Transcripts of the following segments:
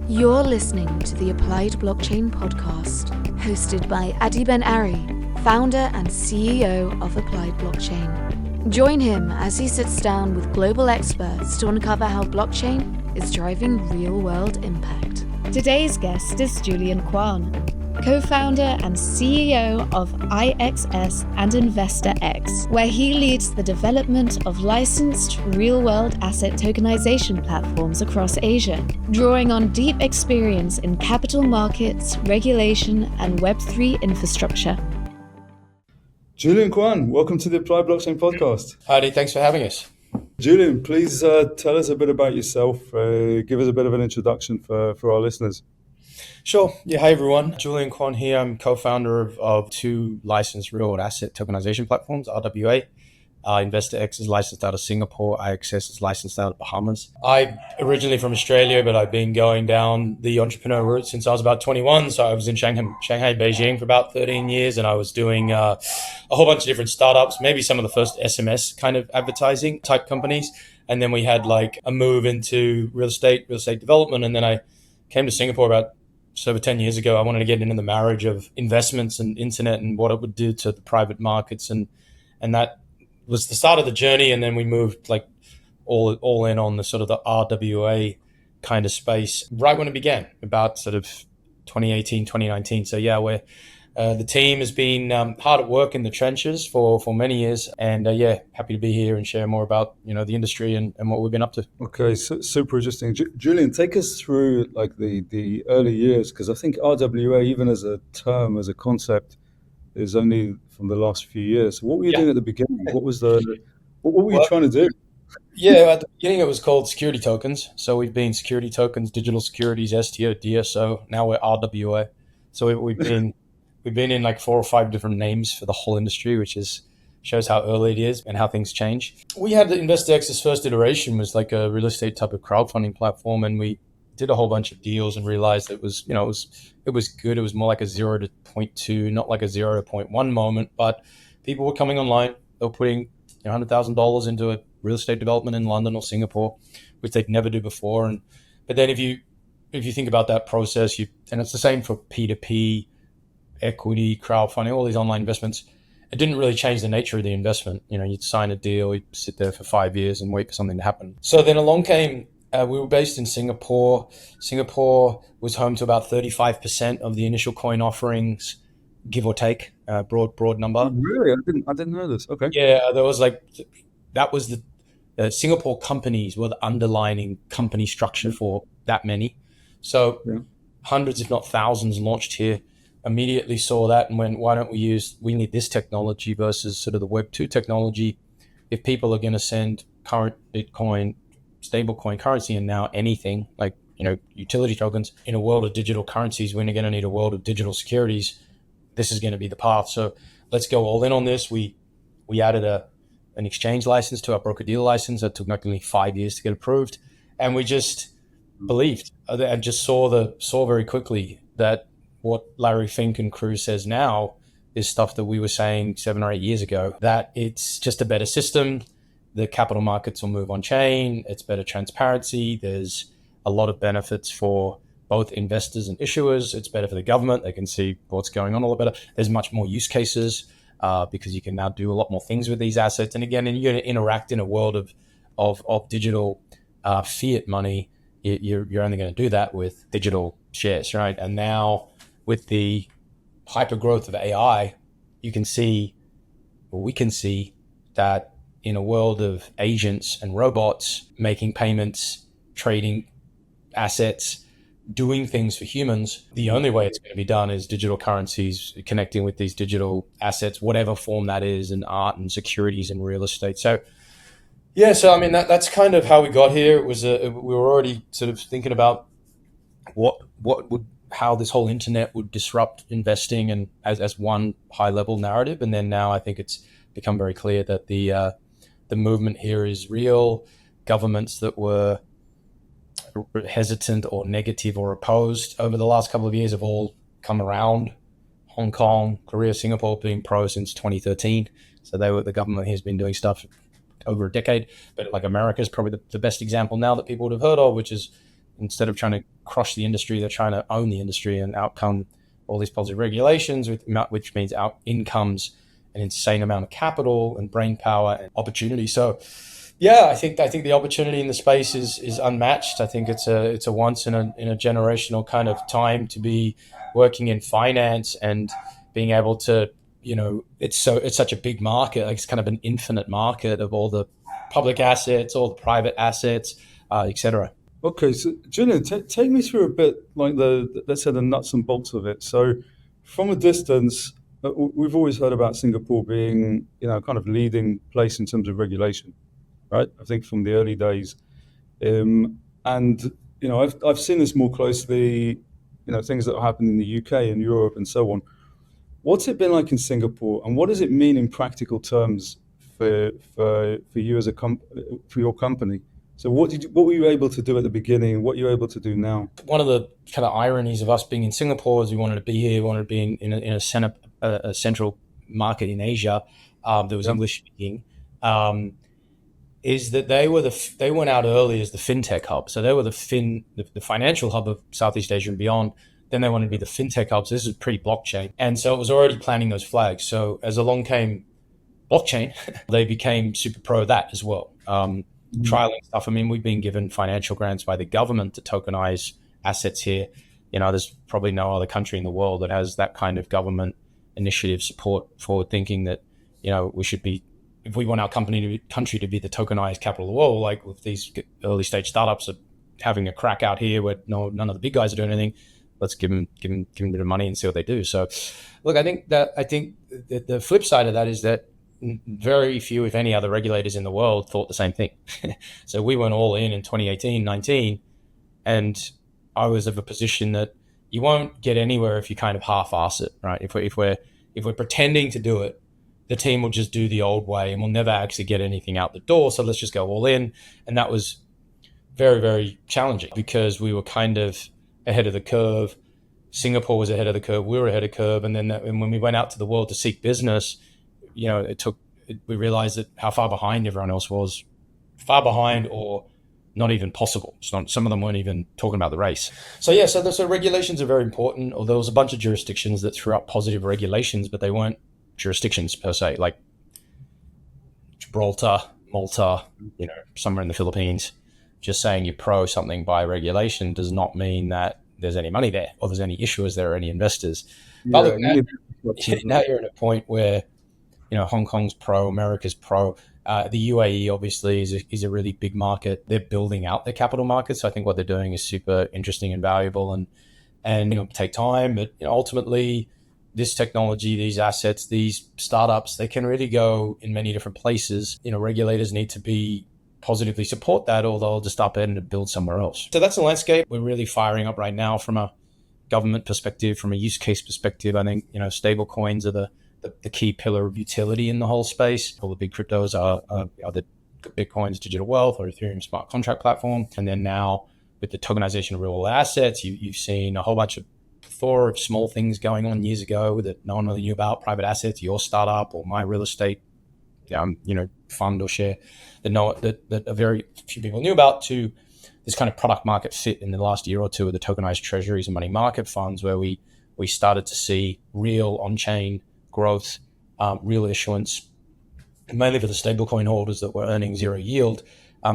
You're listening to the Applied Blockchain podcast, hosted by Ben-Ari, founder and CEO of Applied Blockchain. Join him as he sits down with global experts to uncover how blockchain is driving real-world impact. Today's guest is Julian Kwan, co-founder and CEO of IXS and InvestaX, where he leads the development of licensed real-world asset tokenization platforms across Asia, drawing on deep experience in capital markets, regulation, and Web3 infrastructure. Julian Kwan, welcome to the Applied Blockchain podcast. Heidi, thanks for having us. Julian, please tell us a bit about yourself. Give us a bit of an introduction for our listeners. Sure. Yeah. Hi, everyone. Julian Kwan here. I'm co-founder of two licensed real-world asset tokenization platforms, RWA. InvestaX is licensed out of Singapore. IXS is licensed out of Bahamas. I'm originally from Australia, but I've been going down the entrepreneur route since I was about 21. So I was in Shanghai, Beijing for about 13 years, and I was doing a whole bunch of different startups, maybe some of the first SMS kind of advertising type companies. And then we had like a move into real estate development. And then I came to Singapore about just over 10 years ago. I wanted to get into the marriage of investments and internet and what it would do to the private markets. And that was the start of the journey. And then we moved like all in on the sort of the RWA kind of space right when it began, about sort of 2018, 2019. So yeah, the team has been hard at work in the trenches for many years, and happy to be here and share more about the industry and what we've been up to. Okay, so super interesting. Julian, take us through like the early years, because I think RWA, even as a term, as a concept, is only from the last few years. So what were you doing at the beginning? What were you trying to do? Yeah, at the beginning it was called security tokens. So we've been security tokens, digital securities, STO, DSO. Now we're RWA. So we've been in like 4 or 5 different names for the whole industry, which shows how early it is and how things change. We had the InvestaX's first iteration was like a real estate type of crowdfunding platform, and we did a whole bunch of deals and realized it was good. It was more like a 0 to 0.2, not like a 0 to 0.1 moment. But people were coming online. They were putting $100,000 into a real estate development in London or Singapore, which they'd never do before. But then if you think about that process, and it's the same for P2P, equity, crowdfunding, all these online investments, it didn't really change the nature of the investment. You'd sign a deal, you'd sit there for 5 years and wait for something to happen. So then along came, we were based in Singapore. Singapore was home to about 35% of the initial coin offerings, give or take, broad number. Really? I didn't know this. Okay. Yeah, that was the Singapore companies were the underlying company structure for that many. So hundreds, if not thousands, launched here. Immediately saw that and went, why don't we need this technology versus sort of the Web 2 technology. If people are going to send current Bitcoin, stablecoin currency, and now anything like, utility tokens in a world of digital currencies, we're going to need a world of digital securities. This is going to be the path. So let's go all in on this. We added an exchange license to our broker-dealer license that took nearly 5 years to get approved. And we just believed and just saw very quickly that what Larry Fink and crew says now is stuff that we were saying 7 or 8 years ago, that it's just a better system. The capital markets will move on chain. It's better transparency. There's a lot of benefits for both investors and issuers. It's better for the government. They can see what's going on a lot better. There's much more use cases because you can now do a lot more things with these assets. And again, you're going to interact in a world of digital fiat money. You're only going to do that with digital shares, right? And now with the hyper growth of AI, we can see that in a world of agents and robots making payments, trading assets, doing things for humans, the only way it's going to be done is digital currencies connecting with these digital assets, whatever form that is, and art and securities and real estate. So I mean, that's kind of how we got here. It was we were already sort of thinking about how this whole internet would disrupt investing, and as one high level narrative. And then now I think it's become very clear that the movement here is real. Governments that were hesitant or negative or opposed over the last couple of years have all come around. Hong Kong, Korea, Singapore being pro since 2013. So the government has been doing stuff over a decade. But like America is probably the best example now that people would have heard of, which is instead of trying to crush the industry, they're trying to own the industry, and outcome all these positive regulations, which means out incomes an insane amount of capital and brain power and opportunity. So yeah, I think the opportunity in the space is unmatched. I think it's a once in a generational kind of time to be working in finance and being able to, it's such a big market. Like, it's kind of an infinite market of all the public assets, all the private assets, etc. Okay, so Julian, take me through a bit, like let's say the nuts and bolts of it. So, from a distance, we've always heard about Singapore being, kind of leading place in terms of regulation, right? I think from the early days, and I've seen this more closely, things that happen in the UK and Europe and so on. What's it been like in Singapore, and what does it mean in practical terms for you as for your company? So what were you able to do at the beginning, and what are you able to do now? One of the kind of ironies of us being in Singapore is we wanted to be here, we wanted to be in a central market in Asia that was English speaking. Is that they went out early as the fintech hub. So they were the financial hub of Southeast Asia and beyond. Then they wanted to be the fintech hub. So this is pre-blockchain. And so it was already planting those flags. So as along came blockchain, they became super pro that as well. Trialing stuff. I mean, we've been given financial grants by the government to tokenize assets here. There's probably no other country in the world that has that kind of government initiative support for thinking that, we should be, if we want our country to be the tokenized capital of the world, like with these early stage startups are having a crack out here where none of the big guys are doing anything, let's give them a bit of money and see what they do. So look, I think the flip side of that is that very few, if any, other regulators in the world thought the same thing. So we went all in 2018, 19, and I was of a position that you won't get anywhere if you kind of half-ass it, right? If we're pretending to do it, the team will just do the old way and we'll never actually get anything out the door. So let's just go all in. And that was very, very challenging because we were kind of ahead of the curve. Singapore was ahead of the curve. We were ahead of the curve. And then when we went out to the world to seek business, we realized that how far behind everyone else was, far behind or not even possible. Some of them weren't even talking about the race. So regulations are very important. Or there was a bunch of jurisdictions that threw up positive regulations, but they weren't jurisdictions per se, like Gibraltar, Malta, somewhere in the Philippines. Just saying you're pro something by regulation does not mean that there's any money there or there's any issuers there or any investors. But look, now you're at a point where Hong Kong's pro, America's pro. The UAE obviously is a really big market. They're building out their capital markets. So I think what they're doing is super interesting and valuable and take time. But ultimately, this technology, these assets, these startups, they can really go in many different places. Regulators need to be positively support that, or they'll just up and build somewhere else. So that's the landscape we're really firing up right now from a government perspective, from a use case perspective. I think stable coins are the key pillar of utility in the whole space. All the big cryptos are the Bitcoin's digital wealth or Ethereum smart contract platform. And then now with the tokenization of real assets, you've seen a whole bunch of small things going on years ago that no one really knew about. Private assets, your startup or my real estate, fund or share that a very few people knew about, to this kind of product market fit in the last year or two of the tokenized treasuries and money market funds, where we started to see real on-chain growth, real issuance, mainly for the stablecoin holders that were earning zero yield,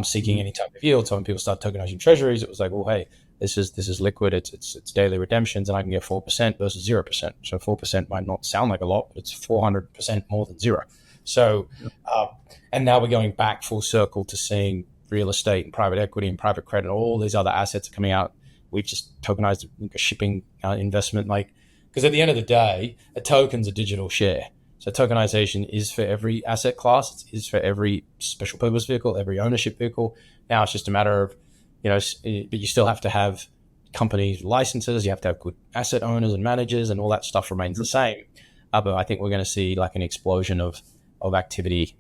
seeking any type of yield. So when people start tokenizing treasuries, it was like, well, hey, this is liquid. It's daily redemptions, and I can get 4% versus 0%. So 4% might not sound like a lot, but it's 400% more than zero. So, and now we're going back full circle to seeing real estate and private equity and private credit. All these other assets are coming out. We've just tokenized a shipping investment, because at the end of the day, a token's a digital share. So tokenization is for every asset class. It is for every special purpose vehicle, every ownership vehicle. Now it's just a matter of, but you still have to have company licenses. You have to have good asset owners and managers, and all that stuff remains the same. But I think we're going to see like an explosion of activity,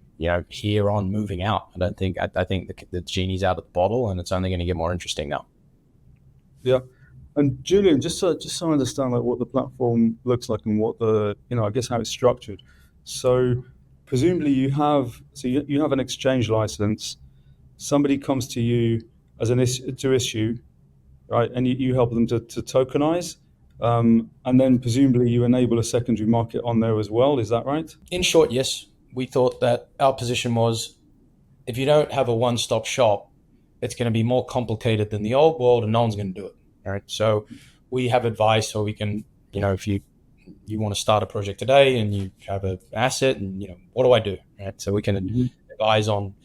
here on moving out. I think the genie's out of the bottle, and it's only going to get more interesting now. Yeah. And Julian, just so I understand what the platform looks like and what the, I guess how it's structured. So presumably you have an exchange license. Somebody comes to you as to issue, right? And you help them to tokenize, and then presumably you enable a secondary market on there as well. Is that right? In short, yes. We thought that our position was, if you don't have a one-stop shop, it's going to be more complicated than the old world, and no one's going to do it. All right. So we have advice, so we can, if you want to start a project today and you have an asset, and what do I do? Right. So we can advise on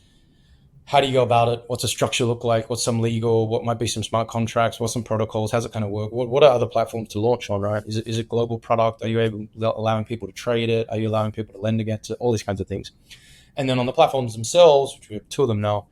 how do you go about it? What's the structure look like? What's some legal? What might be some smart contracts? What's some protocols? How's it kind of work? What are other platforms to launch on, right? Is it global product? Are you allowing people to trade it? Are you allowing people to lend against it? All these kinds of things. And then on the platforms themselves, which we have 2 of them now,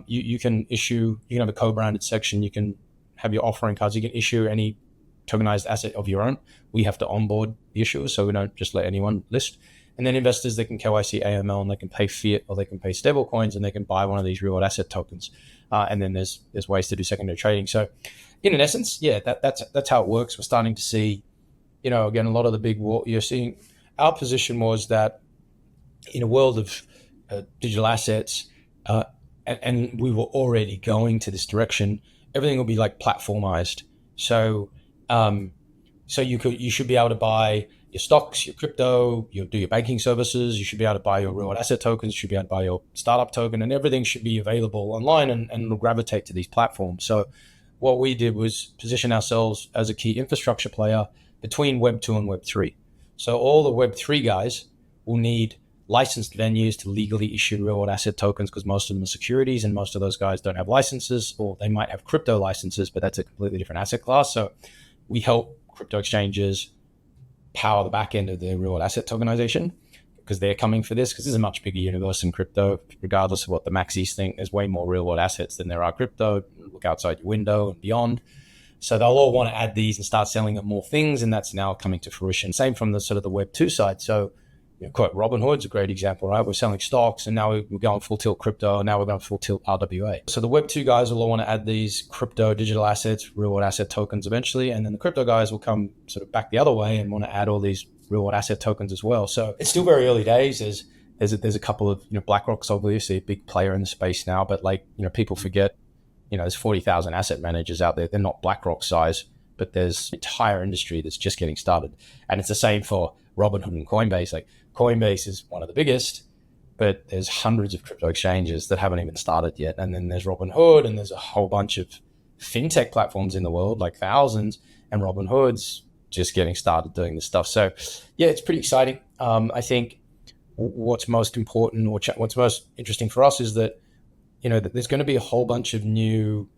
you can have a co-branded section. You can have your offering cards. You can issue any tokenized asset of your own. We have to onboard the issuers, so we don't just let anyone list. And then investors, they can KYC AML, and they can pay fiat, or they can pay stablecoins, and they can buy one of these real-world asset tokens. And then there's ways to do secondary trading. So in essence, yeah, that's how it works. We're starting to see, again, a lot of the big you're seeing. Our position was that in a world of digital assets, and we were already going to this direction, everything will be like platformized. So you should be able to buy your stocks, your crypto, you do your banking services, you should be able to buy your real asset tokens, you should be able to buy your startup token, and everything should be available online, and it'll gravitate to these platforms. So what we did was position ourselves as a key infrastructure player between Web 2 and Web 3. So all the Web 3 guys will need licensed venues to legally issue real-world asset tokens, because most of them are securities, and most of those guys don't have licenses, or they might have crypto licenses, but that's a completely different asset class. So we help crypto exchanges power the back end of the real-world asset tokenization, because they're coming for this, because this is a much bigger universe than crypto. Regardless of what the maxis think, there's way more real-world assets than there are crypto. Look outside your window and beyond. So they'll all want to add these and start selling them more things, and that's now coming to fruition. Same from the sort of the Web 2 side. So quote, Robinhood's a great example, right? We're selling stocks, and now we're going full tilt crypto, and now we're going full tilt RWA. So the Web 2 guys will all want to add these crypto digital assets, real world asset tokens eventually, and then the crypto guys will come sort of back the other way and want to add all these real world asset tokens as well. So it's still very early days. There's a couple of, BlackRock's obviously a big player in the space now, but people forget, there's 40,000 asset managers out there. They're not BlackRock size, but there's an entire industry that's just getting started. And it's the same for Robinhood and Coinbase. Coinbase is one of the biggest, but there's hundreds of crypto exchanges that haven't even started yet. And then there's Robinhood, and there's a whole bunch of fintech platforms in the world, like thousands, and Robinhood's just getting started doing this stuff. So yeah, it's pretty exciting. I think what's most important, or what's most interesting for us, is that, that there's going to be a whole bunch of new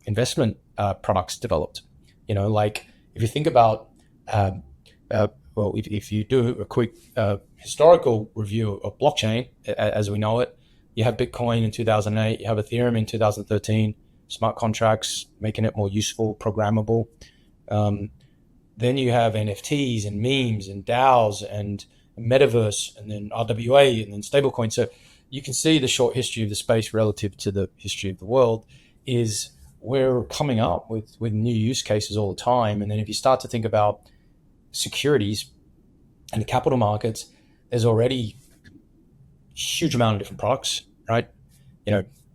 investment products developed. If you think about, if you do a quick historical review of blockchain as we know it, you have Bitcoin in 2008, you have Ethereum in 2013, smart contracts making it more useful, programmable. Then you have NFTs and memes and DAOs and metaverse, and then RWA, and then stablecoins. So you can see the short history of the space relative to the history of the world is we're coming up with new use cases all the time. And then if you start to think about securities and the capital markets, there's already a huge amount of different products, right?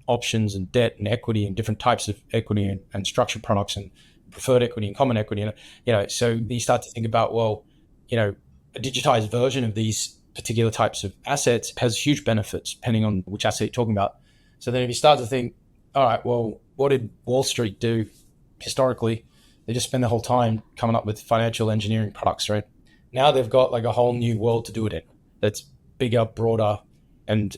Options and debt and equity and different types of equity and structured products and preferred equity and common equity. So you start to think about, a digitized version of these particular types of assets has huge benefits depending on which asset you're talking about. So then if you start to think, all right, well, what did Wall Street do historically? They just spend the whole time coming up with financial engineering products, right? Now they've got a whole new world to do it in that's bigger, broader, and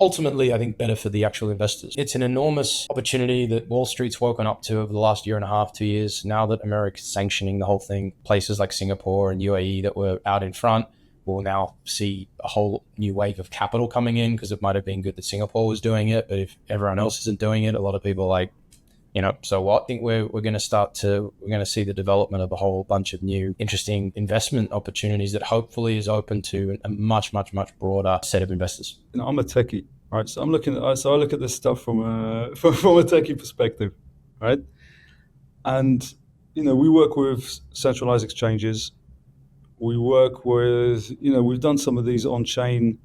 ultimately, I think, better for the actual investors. It's an enormous opportunity that Wall Street's woken up to over the last year and a half, 2 years. Now that America's sanctioning the whole thing, places like Singapore and UAE that were out in front will now see a whole new wave of capital coming in, because it might have been good that Singapore was doing it, but if everyone else isn't doing it, a lot of people are so what? I think we're going to see the development of a whole bunch of new, interesting investment opportunities that hopefully is open to a much, much, much broader set of investors. I'm a techie, right? So I look at this stuff from a techie perspective, right? And we work with centralized exchanges. We work with, we've done some of these on-chain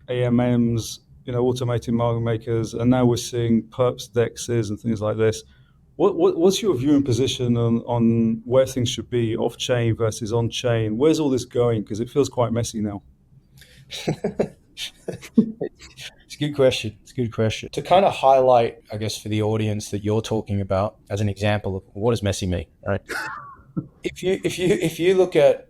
AMMs automated market makers, and now we're seeing perps dexes and things like this. What's your view and position on where things should be off chain versus on chain? Where's all this going? Because it feels quite messy now. It's a good question. It's a good question. To kind of highlight, I guess, for the audience that you're talking about as an example of what does messy mean, right? If you look at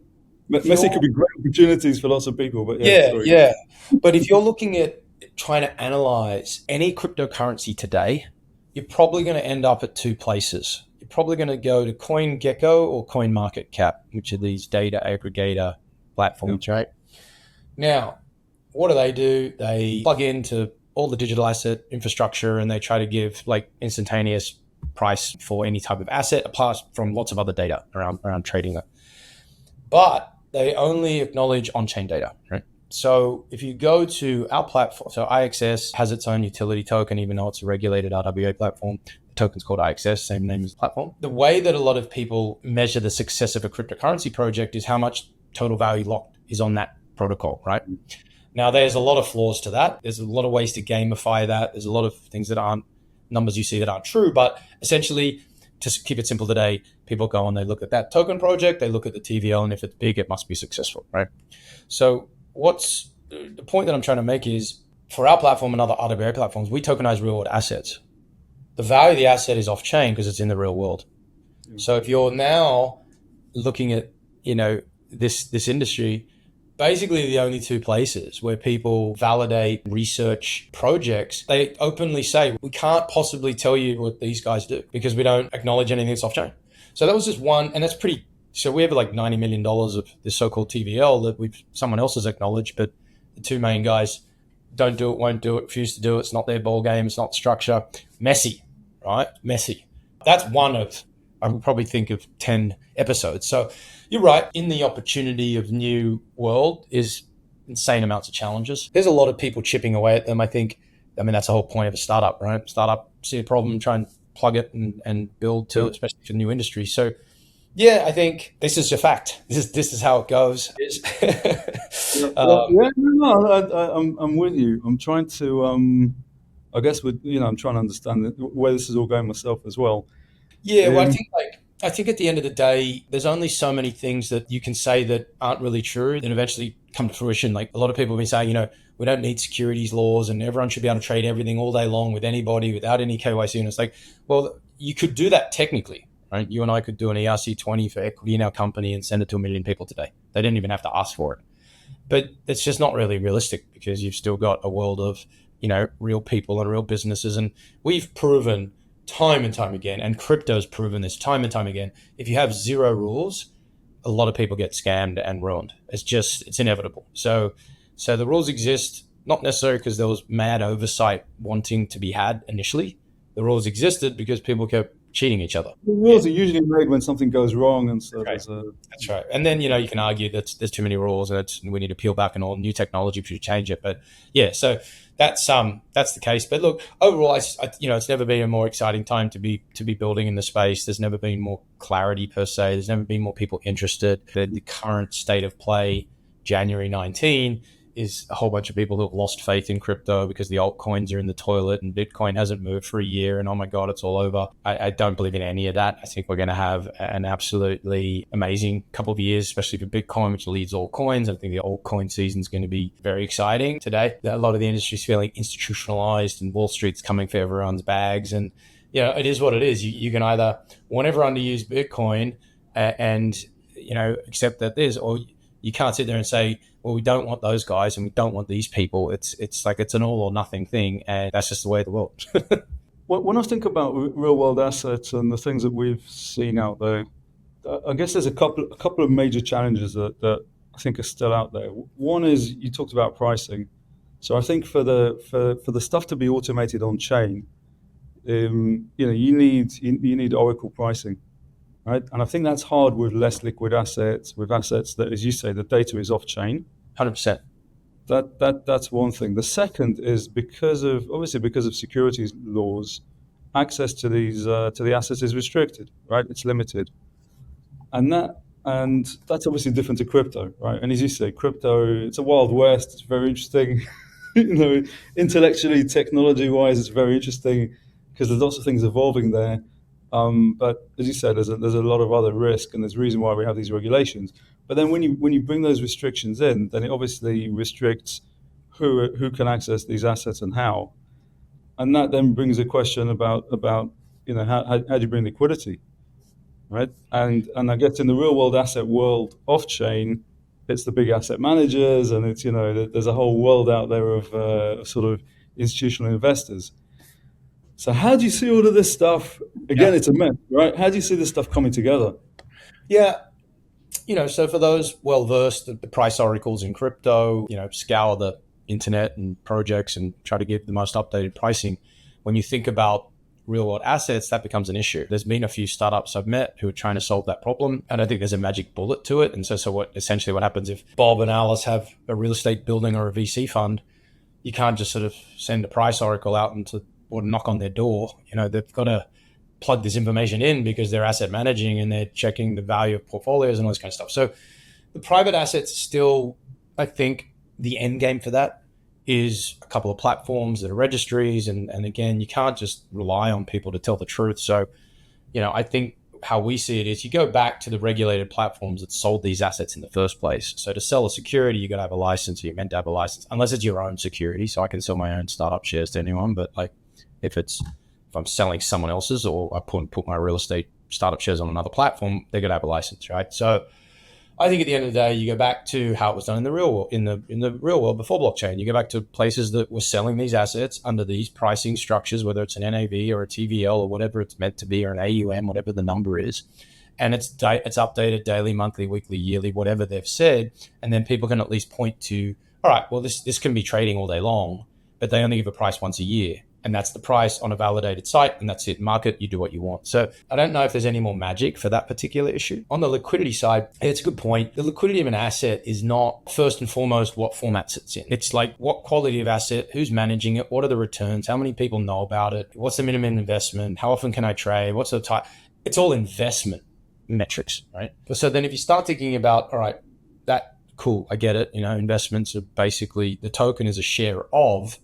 messy could be great opportunities for lots of people, but yeah. But if you're looking at trying to analyze any cryptocurrency today, you're probably going to end up at two places. You're probably going to go to CoinGecko or CoinMarketCap, which are these data aggregator platforms, right? Now, what do? They plug into all the digital asset infrastructure and they try to give like instantaneous price for any type of asset apart from lots of other data around trading that. But they only acknowledge on-chain data, right? So if you go to our platform, so IXS has its own utility token, even though it's a regulated RWA platform. The token's called IXS, same name as the platform. The way that a lot of people measure the success of a cryptocurrency project is how much total value locked is on that protocol, right? Now, there's a lot of flaws to that. There's a lot of ways to gamify that. There's a lot of things that aren't numbers you see that aren't true. But essentially, to keep it simple today, people go and they look at that token project, they look at the TVL, and if it's big, it must be successful, right? So what's the point that I'm trying to make is for our platform and other RWA platforms, we tokenize real world assets. The value of the asset is off chain because it's in the real world. So if you're now looking at, this industry, basically the only two places where people validate research projects, they openly say, we can't possibly tell you what these guys do because we don't acknowledge anything that's off chain. So that was just one, and that's pretty. So we have like $90 million of this so-called TVL that someone else has acknowledged, but the two main guys don't do it, won't do it, refuse to do it. It's not their ball game. It's not structure. Messy, right? Messy. That's one of, I would probably think of 10 episodes. So you're right. In the opportunity of new world is insane amounts of challenges. There's a lot of people chipping away at them. I mean, that's the whole point of a startup, right? Startup, see a problem, try and plug it and build to it, especially for new industry. So yeah, I think this is a fact. This is how it goes. I'm with you. I'm trying to, I guess, I'm trying to understand where this is all going myself as well. Yeah, well, I think at the end of the day, there's only so many things that you can say that aren't really true and eventually come to fruition. Like a lot of people have been saying, we don't need securities laws and everyone should be able to trade everything all day long with anybody without any KYC. And it's like, well, you could do that technically. Right? You and I could do an ERC20 for equity in our company and send it to 1 million people today. They didn't even have to ask for it. But it's just not really realistic because you've still got a world of, real people and real businesses. And we've proven time and time again, and crypto's proven this time and time again, if you have zero rules, a lot of people get scammed and ruined. It's inevitable. So the rules exist, not necessarily because there was mad oversight wanting to be had initially. The rules existed because people kept cheating each other. The rules are usually made when something goes wrong, and so that's right. And then you can argue that there's too many rules and we need to peel back and all new technology to change it. But yeah, so that's the case. But look, overall, it's never been a more exciting time to be building in the space. There's never been more clarity per se. There's never been more people interested. The current state of play, January 19. Is a whole bunch of people who have lost faith in crypto because the altcoins are in the toilet and Bitcoin hasn't moved for a year and oh my God, it's all over. I don't believe in any of that. I think we're going to have an absolutely amazing couple of years, especially for Bitcoin, which leads all coins. I think the altcoin season is going to be very exciting today. A lot of the industry is feeling institutionalized and Wall Street's coming for everyone's bags. And, it is what it is. You can either want everyone to use Bitcoin and accept that there's, or you can't sit there and say, well, we don't want those guys and we don't want these people. It's like it's an all or nothing thing, and that's just the way of the world. When I think about real world assets and the things that we've seen out there, I guess there's a couple of major challenges that I think are still out there. One is you talked about pricing. So I think for the stuff to be automated on chain, you need Oracle pricing. Right? And I think that's hard with less liquid assets, with assets that, as you say, the data is off chain. 100%. That's one thing. The second is because of securities laws, access to the assets is restricted, right? It's limited, and that's obviously different to crypto, right? And as you say, crypto, it's a wild west. It's very interesting. Intellectually, technology-wise, it's very interesting because there's lots of things evolving there. But as you said, there's a lot of other risk, and there's a reason why we have these regulations. But then when you bring those restrictions in, then it obviously restricts who can access these assets and how. And that then brings a question about how do you bring liquidity, right? And I guess in the real world asset world off chain, it's the big asset managers, and it's there's a whole world out there of sort of institutional investors. So how do you see all of this stuff? Again, it's a mess, right? How do you see this stuff coming together? Yeah. So for those well-versed, the price oracles in crypto, scour the internet and projects and try to get the most updated pricing. When you think about real-world assets, that becomes an issue. There's been a few startups I've met who are trying to solve that problem. I don't think there's a magic bullet to it. And so what happens if Bob and Alice have a real estate building or a VC fund, you can't just sort of send a price oracle out or knock on their door. They've got to plug this information in because they're asset managing and they're checking the value of portfolios and all this kind of stuff. So the private assets still, I think the end game for that is a couple of platforms that are registries. And again, you can't just rely on people to tell the truth. So, I think how we see it is you go back to the regulated platforms that sold these assets in the first place. So to sell a security, you got to have a license, or you're meant to have a license, unless it's your own security. So I can sell my own startup shares to anyone, but if I'm selling someone else's, or I put my real estate startup shares on another platform, they're going to have a license, right? So I think at the end of the day, you go back to how it was done in the real world, in the real world before blockchain. You go back to places that were selling these assets under these pricing structures, whether it's an NAV or a TVL or whatever it's meant to be, or an AUM, whatever the number is. And it's updated daily, monthly, weekly, yearly, whatever they've said. And then people can at least point to, all right, well, this can be trading all day long, but they only give a price once a year. And that's the price on a validated site, and that's it. Market, you do what you want. So I don't know if there's any more magic for that particular issue. On the liquidity side, it's a good point. The liquidity of an asset is not first and foremost what format it's in. It's like what quality of asset, who's managing it, what are the returns, how many people know about it, what's the minimum investment, how often can I trade, what's the type. It's all investment metrics, right? So then if you start thinking about, all right, that cool, I get it. Investments are basically, the token is a share of.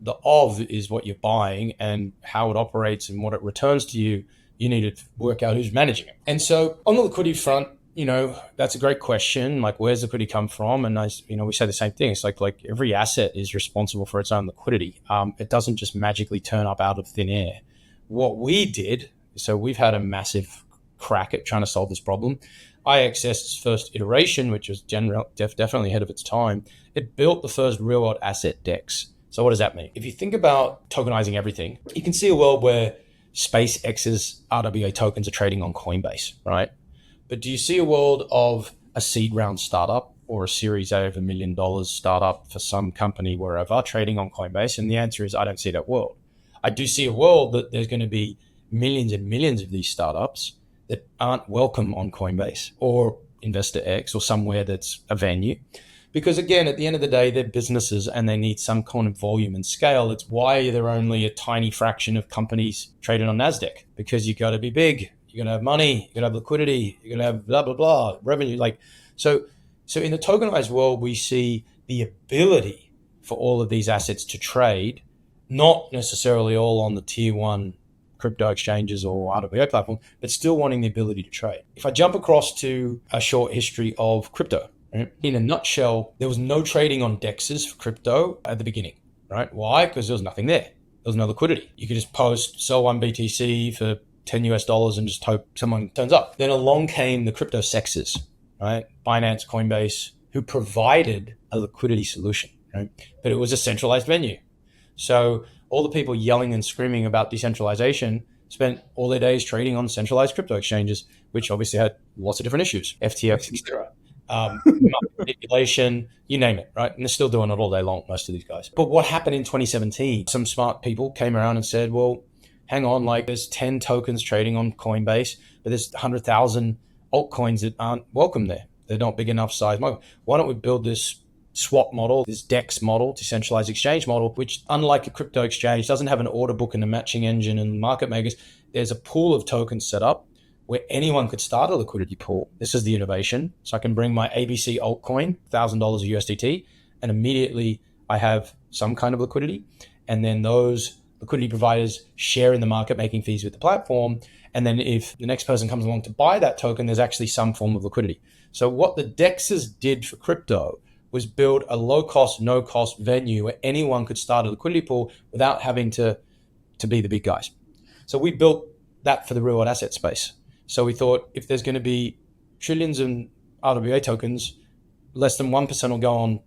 The of is what you're buying and how it operates and what it returns to you. You need to work out who's managing it. And so on the liquidity front, that's a great question. Like, where's liquidity come from? And we say the same thing. It's like every asset is responsible for its own liquidity. It doesn't just magically turn up out of thin air. What we did, so we've had a massive crack at trying to solve this problem. IXS's first iteration, which was definitely ahead of its time, it built the first real world asset DEX. So what does that mean? If you think about tokenizing everything, you can see a world where SpaceX's RWA tokens are trading on Coinbase, right? But do you see a world of a seed round startup or a Series A of $1 million startup for some company wherever trading on Coinbase? And the answer is I don't see that world. I do see a world that there's going to be millions and millions of these startups that aren't welcome on Coinbase or InvestaX or somewhere that's a venue. Because again, at the end of the day, they're businesses and they need some kind of volume and scale. It's why they're only a tiny fraction of companies traded on NASDAQ, because you got to be big, you're going to have money, you're going to have liquidity, you're going to have blah, blah, blah, revenue. So in the tokenized world, we see the ability for all of these assets to trade, not necessarily all on the tier one crypto exchanges or RWA platform, but still wanting the ability to trade. If I jump across to a short history of crypto, right? In a nutshell, there was no trading on DEXs for crypto at the beginning, right? Why? Because there was nothing there. There was no liquidity. You could just post, sell one BTC for $10 and just hope someone turns up. Then along came the crypto sexes, right? Binance, Coinbase, who provided a liquidity solution, right? But it was a centralized venue. So all the people yelling and screaming about decentralization spent all their days trading on centralized crypto exchanges, which obviously had lots of different issues, FTX, etc. Manipulation, you name it, right? And they're still doing it all day long, most of these guys. But what happened in 2017? Some smart people came around and said, well, hang on, there's 10 tokens trading on Coinbase, but there's 100,000 altcoins that aren't welcome there. They're not big enough size. Why don't we build this swap model, this DEX model, decentralized exchange model, which unlike a crypto exchange doesn't have an order book and a matching engine and market makers. There's a pool of tokens set up where anyone could start a liquidity pool. This is the innovation. So I can bring my ABC altcoin, $1,000 of USDT, and immediately I have some kind of liquidity. And then those liquidity providers share in the market making fees with the platform. And then if the next person comes along to buy that token, there's actually some form of liquidity. So what the DEXs did for crypto was build a low cost, no cost venue where anyone could start a liquidity pool without having to be the big guys. So we built that for the real world asset space. So we thought if there's going to be trillions in RWA tokens, less than 1% will go on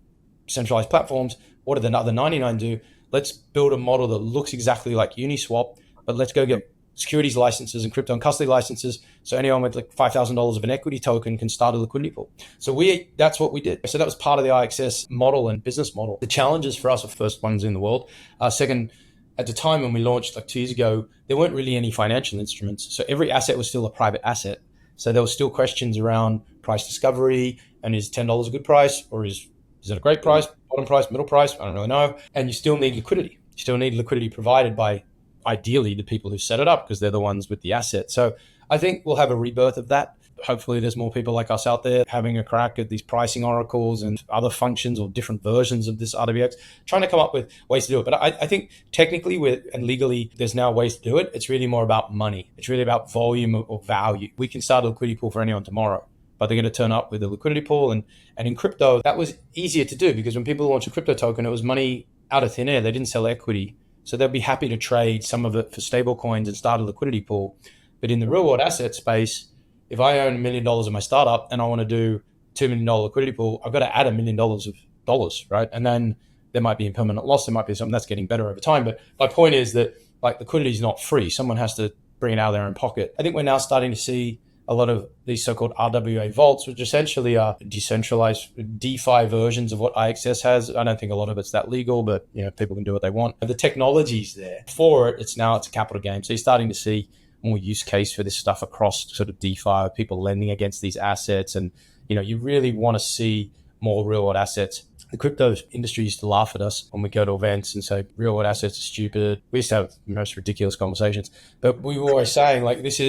centralized platforms. What do the other 99 do? Let's build a model that looks exactly like Uniswap, but let's go get securities licenses and crypto and custody licenses. So anyone with like $5,000 of an equity token can start a liquidity pool. So that's what we did. So that was part of the IXS model and business model. The challenges for us were first ones in the world. Second, at the time when we launched like 2 years ago, there weren't really any financial instruments. So every asset was still a private asset. So there were still questions around price discovery and is $10 a good price or is it a great price, bottom price, middle price? I don't really know. And you still need liquidity. You still need liquidity provided by ideally the people who set it up because they're the ones with the asset. So I think we'll have a rebirth of that. Hopefully there's more people like us out there having a crack at these pricing oracles and other functions or different versions of this RWX, trying to come up with ways to do it. But I think technically and legally, there's now ways to do it. It's really more about money. It's really about volume or value. We can start a liquidity pool for anyone tomorrow, but they're going to turn up with a liquidity pool. And in crypto, that was easier to do because when people launch a crypto token, it was money out of thin air. They didn't sell equity. So they'll be happy to trade some of it for stable coins and start a liquidity pool. But in the real world asset space, if I own $1 million in my startup and I want to do $2 million liquidity pool, I've got to add $1 million of dollars, right? And then there might be impermanent loss. There might be something that's getting better over time. But my point is that like liquidity is not free. Someone has to bring it out of their own pocket. I think we're now starting to see a lot of these so-called RWA vaults, which essentially are decentralized DeFi versions of what IXS has. I don't think a lot of it's that legal, but people can do what they want. The technology's there for it. It's a capital game. So you're starting to see more use case for this stuff across sort of DeFi, people lending against these assets. And, you really want to see more real world assets. The crypto industry used to laugh at us when we go to events and say real world assets are stupid. We used to have the most ridiculous conversations, but we were always saying this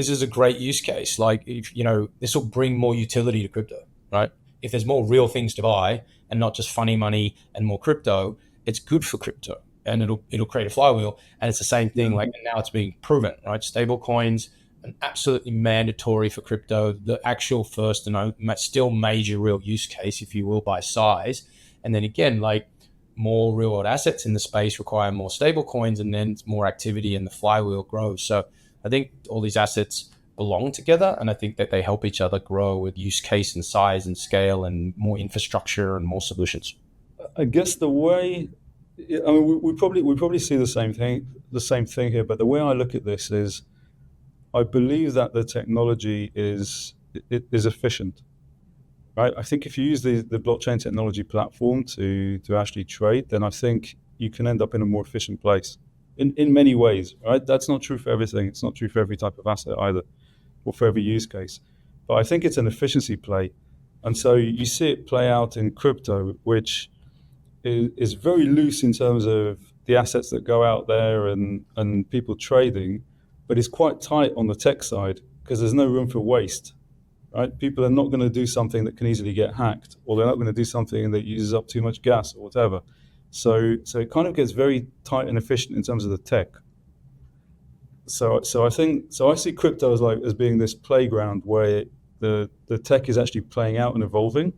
is a great use case. This will bring more utility to crypto, right? If there's more real things to buy and not just funny money and more crypto, it's good for crypto and it'll create a flywheel. And it's the same thing. And now it's being proven, right? Stable coins, and absolutely mandatory for crypto. The actual first and still major real use case, if you will, by size. And then again, more real world assets in the space require more stable coins, and then more activity and the flywheel grows. So I think all these assets belong together, and I think that they help each other grow with use case and size and scale and more infrastructure and more solutions. I guess we probably see the same thing here, but the way I look at this is I believe that the technology is efficient, right? I think if you use the blockchain technology platform to actually trade, then I think you can end up in a more efficient place in many ways, right? That's not true for everything. It's not true for every type of asset either, or for every use case. But I think it's an efficiency play. And so you see it play out in crypto, which is very loose in terms of the assets that go out there and people trading, but it's quite tight on the tech side because there's no room for waste, right? People are not going to do something that can easily get hacked, or they're not going to do something that uses up too much gas or whatever. So it kind of gets very tight and efficient in terms of the tech. So I see crypto as being this playground where the tech is actually playing out and evolving.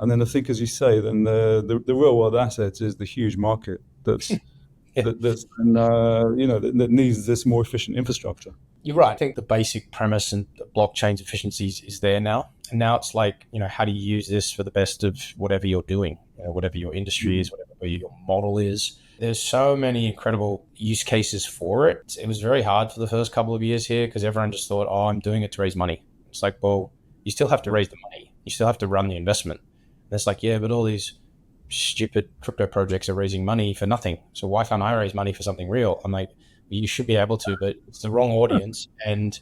And then I think, as you say, then the real world assets is the huge market that needs this more efficient infrastructure. You're right. I think the basic premise and the blockchain's efficiencies is there now. And now it's how do you use this for the best of whatever you're doing, whatever your industry is, whatever your model is. There's so many incredible use cases for it. It was very hard for the first couple of years here because everyone just thought, I'm doing it to raise money. It's well, you still have to raise the money. You still have to run the investment. And it's but all these stupid crypto projects are raising money for nothing. So why can't I raise money for something real? I'm you should be able to, but it's the wrong audience. And,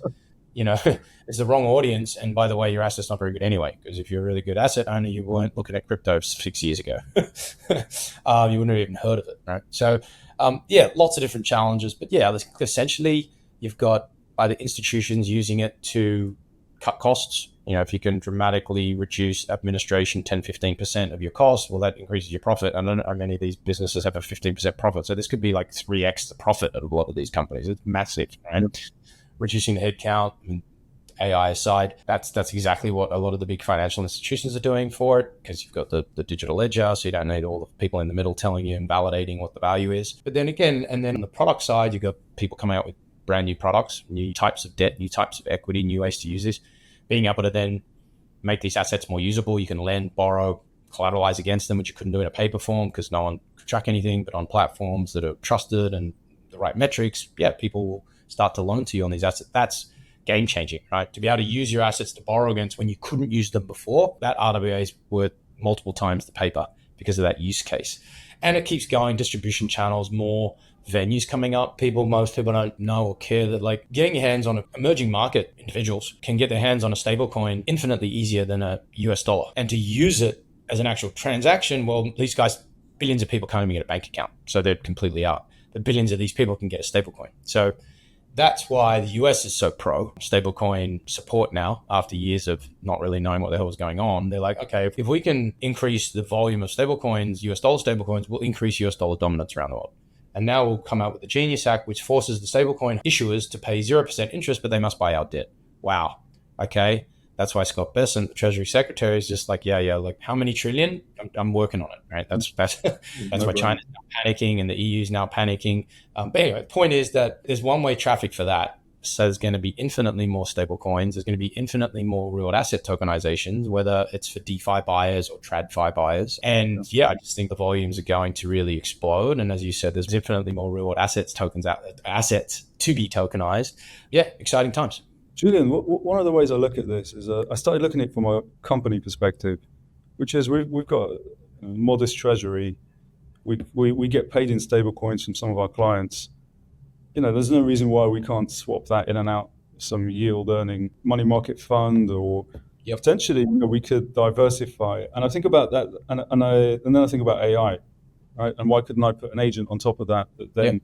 it's the wrong audience. And by the way, your asset's not very good anyway, because if you're a really good asset owner, you weren't looking at crypto 6 years ago. You wouldn't have even heard of it, right? So, lots of different challenges. But essentially, you've got either institutions using it to cut costs, if you can dramatically reduce administration 10-15% of your costs, well, that increases your profit. And I don't know how many of these businesses have a 15% profit. So this could be like 3x the profit of a lot of these companies. It's massive, right? Reducing the headcount, AI aside, that's exactly what a lot of the big financial institutions are doing for it, because you've got the digital ledger, so you don't need all the people in the middle telling you and validating what the value is. But then again, and then on the product side, you've got people coming out with brand new products, new types of debt, new types of equity, new ways to use this, being able to then make these assets more usable. You can lend, borrow, collateralize against them, which you couldn't do in a paper form because no one could track anything. But on platforms that are trusted and the right metrics, people will start to loan to you on these assets. That's game changing, right? To be able to use your assets to borrow against when you couldn't use them before, that RWA is worth multiple times the paper because of that use case. And it keeps going, distribution channels, more venues coming up. Most people don't know or care that like getting your hands on an emerging market, individuals can get their hands on a stable coin infinitely easier than a US dollar. And to use it as an actual transaction, well, these guys, billions of people can't even get a bank account. So they're completely out. But billions of these people can get a stable coin. So that's why the US is so pro stablecoin support now, after years of not really knowing what the hell was going on. They're like, okay, if we can increase the volume of stablecoins, US dollar stablecoins, we'll increase US dollar dominance around the world. And now we'll come out with the Genius Act, which forces the stablecoin issuers to pay 0% interest, but they must buy our debt. Wow. Okay. That's why Scott Bessent, the Treasury Secretary, is just like, like how many trillion? I'm working on it, right? That's why China's now panicking and the EU's now panicking. But anyway, the point is that there's one-way traffic for that. So there's going to be infinitely more stable coins. There's going to be infinitely more real asset tokenizations, whether it's for DeFi buyers or TradFi buyers. And I just think the volumes are going to really explode. And as you said, there's infinitely more real assets assets to be tokenized. Exciting times. Julian, one of the ways I look at this is I started looking at it from a company perspective, which is we've got a modest treasury. We get paid in stable coins from some of our clients. There's no reason why we can't swap that in and out some yield earning money market fund, or potentially we could diversify. And I think about that, and then I think about AI, right? And why couldn't I put an agent on top of that then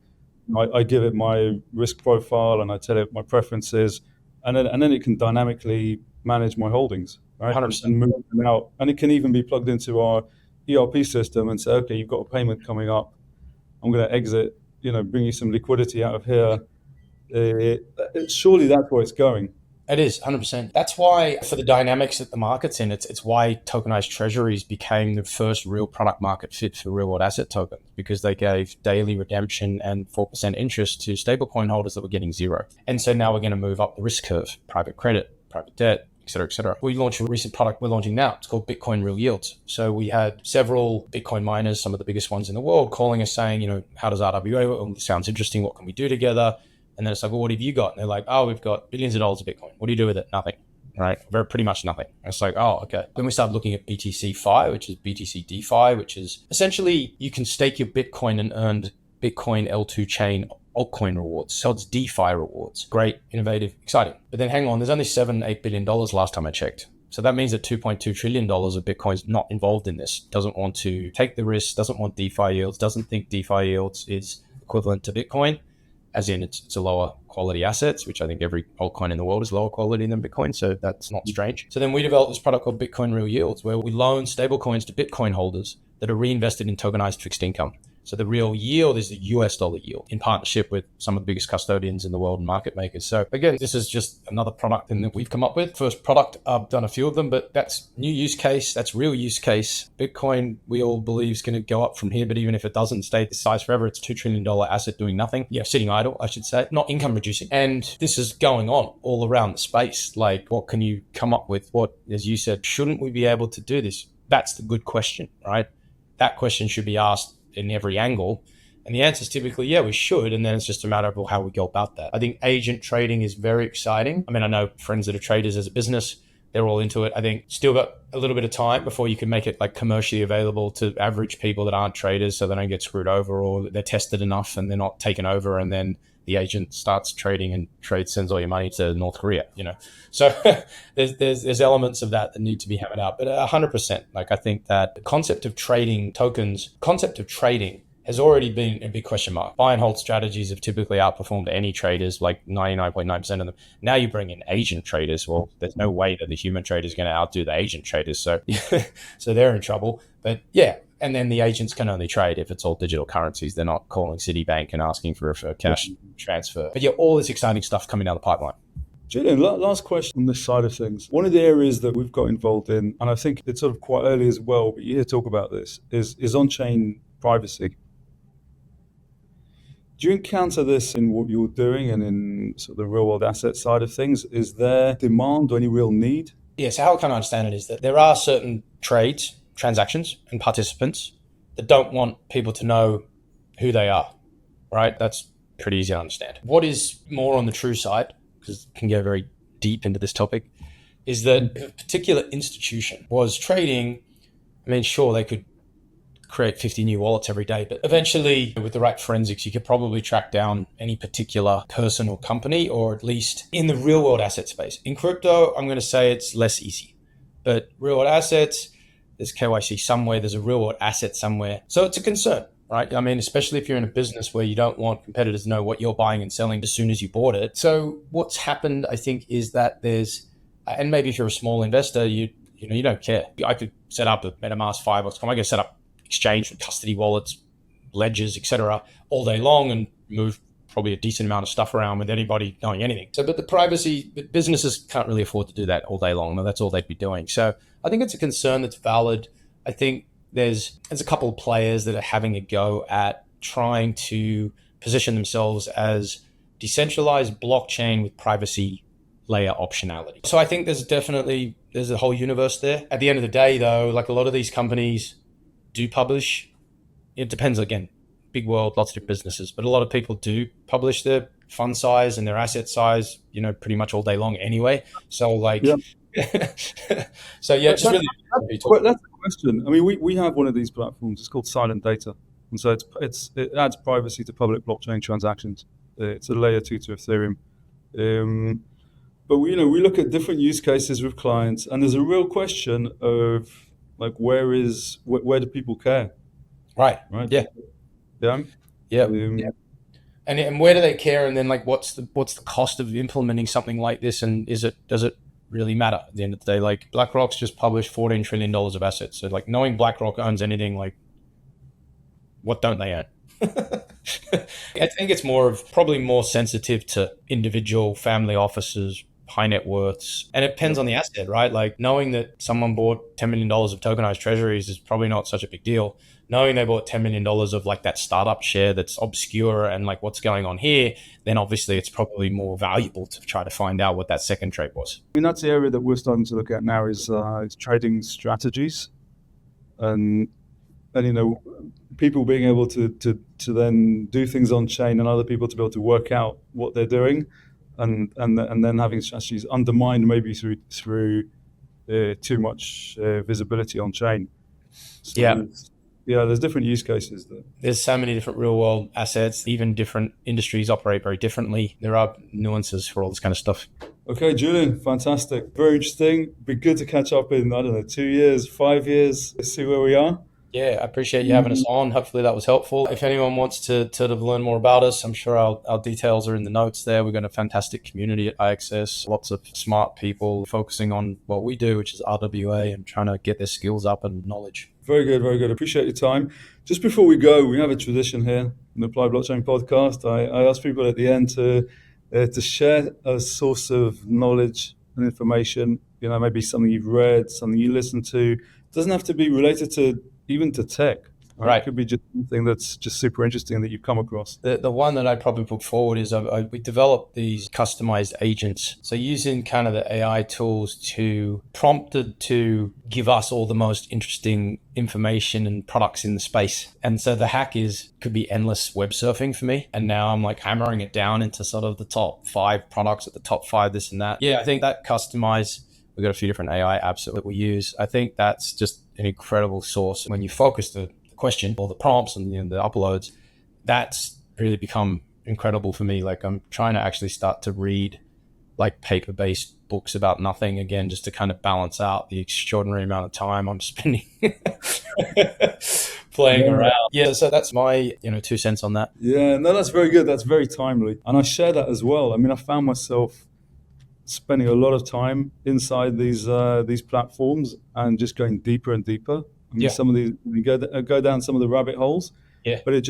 I give it my risk profile and I tell it my preferences, and then it can dynamically manage my holdings, right? 100%. And move them out. And it can even be plugged into our ERP system and say, okay, you've got a payment coming up. I'm going to exit, bring you some liquidity out of here. Surely that's where it's going. It is 100%. That's why, for the dynamics that the market's in, it's why tokenized treasuries became the first real product market fit for real world asset tokens, because they gave daily redemption and 4% interest to stablecoin holders that were getting zero. And so now we're going to move up the risk curve, private credit, private debt, et cetera, et cetera. We launched a recent product we're launching now. It's called Bitcoin Real Yields. So we had several Bitcoin miners, some of the biggest ones in the world, calling us saying, how does RWA work? This sounds interesting. What can we do together? And then it's like, well, what have you got? And they're like, oh, we've got billions of dollars of Bitcoin. What do you do with it? Nothing, right? Pretty much nothing. And it's like, oh, okay. Then we started looking at BTC Fi, which is BTC DeFi, which is essentially you can stake your Bitcoin and earn Bitcoin L2 chain altcoin rewards. So it's DeFi rewards. Great, innovative, exciting. But then hang on, there's only $7-8 billion last time I checked. So that means that $2.2 trillion of Bitcoin's not involved in this, doesn't want to take the risk, doesn't want DeFi yields, doesn't think DeFi yields is equivalent to Bitcoin, as in it's a lower quality assets, which I think every altcoin in the world is lower quality than Bitcoin. So that's not strange. So then we developed this product called Bitcoin Real Yields, where we loan stablecoins to Bitcoin holders that are reinvested in tokenized fixed income. So the real yield is the US dollar yield, in partnership with some of the biggest custodians in the world and market makers. So again, this is just another product that we've come up with. First product, I've done a few of them, but that's new use case. That's real use case. Bitcoin, we all believe, is going to go up from here. But even if it doesn't stay this size forever, it's a $2 trillion asset doing nothing. Sitting idle, I should say, not income reducing. And this is going on all around the space. Like, what can you come up with? What, as you said, shouldn't we be able to do this? That's the good question, right? That question should be asked in every angle. And the answer is typically, we should. And then it's just a matter of how we go about that. I think agent trading is very exciting. I mean, I know friends that are traders as a business, they're all into it. I think still got a little bit of time before you can make it like commercially available to average people that aren't traders, so they don't get screwed over, or they're tested enough and they're not taken over. And then the agent starts trading and sends all your money to North Korea, So there's elements of that need to be hammered out. But 100%, like I think that the concept of trading tokens, concept of trading has already been a big question mark. Buy and hold strategies have typically outperformed any traders, like 99.9% of them. Now you bring in agent traders. Well, there's no way that the human trader is going to outdo the agent traders. So, so they're in trouble. But yeah, and then the agents can only trade if it's all digital currencies. They're not calling Citibank and asking for a cash transfer. But yeah, all this exciting stuff coming down the pipeline. Julian, last question on this side of things. One of the areas that we've got involved in, and I think it's sort of quite early as well, but you hear talk about this, is on-chain privacy. Do you encounter this in what you're doing and in sort of the real world asset side of things? Is there demand or any real need? Yes, how I kind of understand it is that there are certain trades, transactions, and participants that don't want people to know who they are, right? That's pretty easy to understand. What is more on the true side, because it can go very deep into this topic, is that if a particular institution was trading, I mean, sure, they could create 50 new wallets every day, but eventually with the right forensics, you could probably track down any particular person or company, or at least in the real world asset space. In crypto, I'm going to say it's less easy, but real world assets, there's KYC somewhere, there's a real world asset somewhere. So it's a concern, right? I mean, especially if you're in a business where you don't want competitors to know what you're buying and selling as soon as you bought it. So what's happened, I think, is that there's, and maybe if you're a small investor, you don't care. I could set up a MetaMask 5.com. I could set up exchange with custody wallets, ledgers, etc., all day long and move probably a decent amount of stuff around with anybody knowing anything. So, but the privacy, businesses can't really afford to do that all day long. No, that's all they'd be doing. So I think it's a concern that's valid. I think there's a couple of players that are having a go at trying to position themselves as decentralized blockchain with privacy layer optionality. So I think there's a whole universe there. At the end of the day, though, like a lot of these companies do publish. It depends, again, big world, lots of different businesses, but a lot of people do publish their fund size and their asset size, pretty much all day long anyway. So like, yeah. So yeah, just really. That's the question. I mean, we have one of these platforms. It's called Silent Data, and so it adds privacy to public blockchain transactions. It's a layer 2 to Ethereum. But we look at different use cases with clients, and there's a real question of like where do people care? Right. Yeah. Yeah. Yeah. And where do they care? And then like what's the cost of implementing something like this? And does it really matter at the end of the day? Like BlackRock's just published $14 trillion of assets. So like knowing BlackRock owns anything, like what don't they own? I think it's probably more sensitive to individual family offices, high net worths, and it depends on the asset, right? Like knowing that someone bought $10 million of tokenized treasuries is probably not such a big deal. Knowing they bought $10 million of like that startup share that's obscure and like what's going on here, then obviously it's probably more valuable to try to find out what that second trade was. I mean, that's the area that we're starting to look at now is trading strategies, and people being able to then do things on chain and other people to be able to work out what they're doing. And then having strategies undermined maybe through too much visibility on chain. So there's different use cases there. There's so many different real world assets. Even different industries operate very differently. There are nuances for all this kind of stuff. Okay, Julian, fantastic, very interesting. Be good to catch up in 2 years, 5 years, see where we are. Yeah, I appreciate you having us on. Hopefully that was helpful. If anyone wants to learn more about us, I'm sure our details are in the notes there. We've got a fantastic community at IXS, lots of smart people focusing on what we do, which is RWA, and trying to get their skills up and knowledge. Very good, very good. Appreciate your time. Just before we go, we have a tradition here in the Applied Blockchain podcast. I ask people at the end to share a source of knowledge and information, maybe something you've read, something you listened to. It doesn't have to be related to even to tech. Right. It could be just something that's just super interesting that you've come across. The one that I'd probably put forward is we developed these customized agents. So using kind of the AI tools to prompted to give us all the most interesting information and products in the space. And so the hack could be endless web surfing for me. And now I'm like hammering it down into sort of the top 5 products at the top 5, this and that. Yeah, I think that customized, we've got a few different AI apps that we use. I think that's just an incredible source. When you focus the question or the prompts and the uploads, that's really become incredible for me. Like I'm trying to actually start to read like paper-based books about nothing again, just to kind of balance out the extraordinary amount of time I'm spending playing around. Yeah, so that's my 2 cents on that. Yeah, no, that's very good. That's very timely, and I share that as well. I mean, I found myself spending a lot of time inside these platforms and just going deeper and deeper. I mean, some of these you go down some of the rabbit holes. Yeah. But you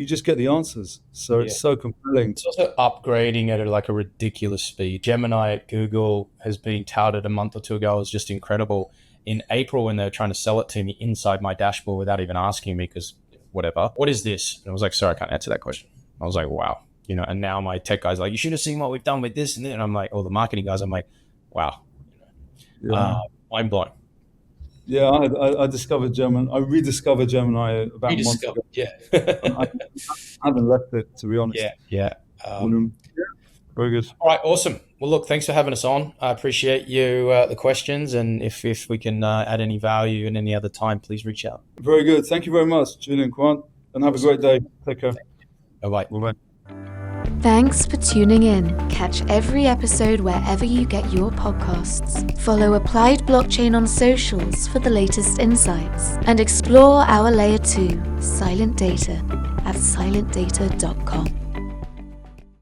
just get the answers. So it's so compelling. It's also upgrading at like a ridiculous speed. Gemini at Google has been touted a month or two ago as just incredible. In April, when they were trying to sell it to me inside my dashboard without even asking me, because whatever, what is this? And I was like, sorry, I can't answer that question. I was like, wow. And now my tech guys are like, you should have seen what we've done with this and that. And I'm like, the marketing guys, I'm like, wow. Mind blown. Yeah, I discovered Gemini. I rediscovered Gemini about a month ago. Yeah. I haven't left it, to be honest. Yeah. Very good. All right, awesome. Well, look, thanks for having us on. I appreciate you, the questions. And if we can add any value in any other time, please reach out. Very good. Thank you very much, Julian Kwan. And have a great day. Take care. Bye-bye. Bye-bye. Thanks for tuning in. Catch every episode wherever you get your podcasts. Follow Applied Blockchain on socials for the latest insights. And explore our Layer 2, Silent Data, at silentdata.com.